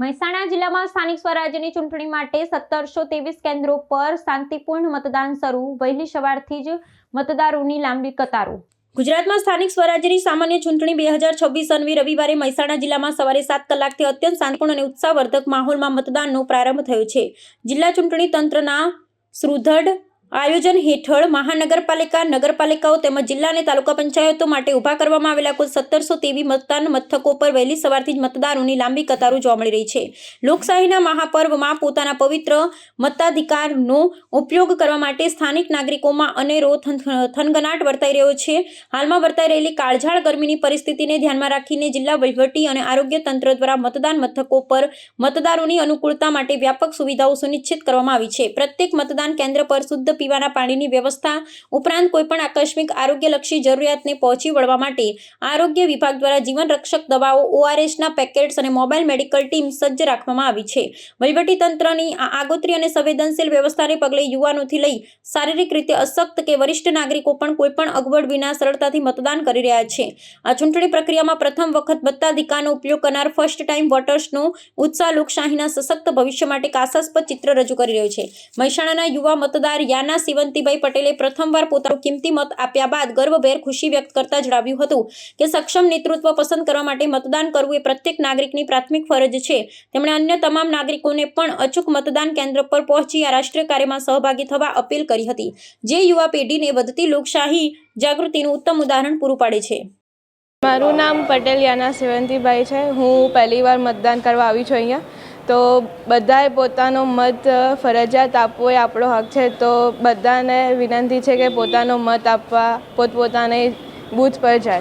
મહેસાણા જિલ્લામાં સ્થાનિક સ્વરાજ્યની ચૂંટણી માટે 1723 કેન્દ્રો પર શાંતિપૂર્ણ મતદાન શરૂ. વહેલી સવારથી જ મતદારોની લાંબી કતારો. ગુજરાતમાં સ્થાનિક સ્વરાજ્યની સામાન્ય ચૂંટણી 2026 અન્વી રવિવારે મહેસાણા જિલ્લામાં સવારે 7 કલાકથી અત્યંત શાંતિપૂર્ણ અને ઉત્સાહવર્ધક માહોલમાં મતદાનનો પ્રારંભ થયો છે. જિલ્લા ચૂંટણી તંત્રના સુદૃઢ આયોજન હેઠળ મહાનગરપાલિકા, નગરપાલિકાઓ તેમજ જિલ્લા અને તાલુકા પંચાયતો માટે ઊભા કરવામાં આવેલા કુલ 1723 મતદાન મથકો પર વહેલી સવારથી જ મતદારોની લાંબી કતારો જોવા મળી રહી છે. લોકશાહીના મહાપર્વમાં પોતાના પવિત્ર મતાધિકારનો ઉપયોગ કરવા માટે સ્થાનિક નાગરિકોમાં અનેરો થનગનાટ વર્તાઈ રહ્યો છે. હાલમાં વર્તાઈ રહેલી કાળઝાળ ગરમીની પરિસ્થિતિને ધ્યાનમાં રાખીને જિલ્લા વહીવટી અને આરોગ્ય તંત્ર દ્વારા મતદાન મથકો પર મતદારોની અનુકૂળતા માટે વ્યાપક સુવિધાઓ સુનિશ્ચિત કરવામાં આવી છે. પ્રત્યેક મતદાન કેન્દ્ર પર શુદ્ધ પીવાના પાણીની વ્યવસ્થા ઉપરાંત કોઈપણ આકસ્મિક આરોગ્યલક્ષી જરૂરિયાતને પહોંચી વળવા માટે આરોગ્ય વિભાગ દ્વારા જીવન રક્ષક દવાઓ, ORSના પેકેટ્સ અને મોબાઈલ મેડિકલ ટીમ સજ્જ રાખવામાં આવી છે. વહીવટી તંત્રની આ આગોતરી અને સંવેદનશીલ વ્યવસ્થાને પગલે યુવાનોથી લઈ શારીરિક રીતે અશક્ત કે વરિષ્ઠ નાગરિકો પણ કોઈપણ અગવડ વિના સરળતાથી મતદાન કરી રહ્યા છે. આ ચૂંટણી પ્રક્રિયામાં પ્રથમ વખત મતાધિકારનો ઉપયોગ કરનાર ફર્સ્ટ ટાઈમ વોટર્સનો ઉત્સાહ લોકશાહીના સશક્ત ભવિષ્ય માટે એક આશાસ્પદ ચિત્ર રજૂ કરી રહ્યો છે. મહેસાણાના યુવા મતદાર યાના શિવંતીભાઈ પટેલે પ્રથમવાર પોતાનો કિંમતી મત આપ્યા બાદ ગર્વભેર ખુશી વ્યક્ત કરતા જણાવ્યું હતું કે સક્ષમ નેતૃત્વ પસંદ કરવા માટે મતદાન કરવું એ પ્રત્યેક નાગરિકની પ્રાથમિક ફરજ છે. તેમણે અન્ય તમામ નાગરિકોને પણ અચૂક મતદાન કેન્દ્ર પર પહોંચી આ રાષ્ટ્રીય કાર્યમાં સહભાગી થવા અપીલ કરી હતી, જે યુવા પેઢીને વધતી લોકશાહી જાગૃતિનું ઉત્તમ ઉદાહરણ પૂરું પાડે છે. મારું નામ પટેલ યાના શિવંતીભાઈ છે. હું પહેલીવાર મતદાન કરવા આવી છું અહીંયા. તો બધાએ પોતાનો મત ફરજિયાત આપવો એ આપણો હક છે. તો બધાને વિનંતી છે કે પોતાનો મત આપવા પોતપોતાની બૂથ પર જાય.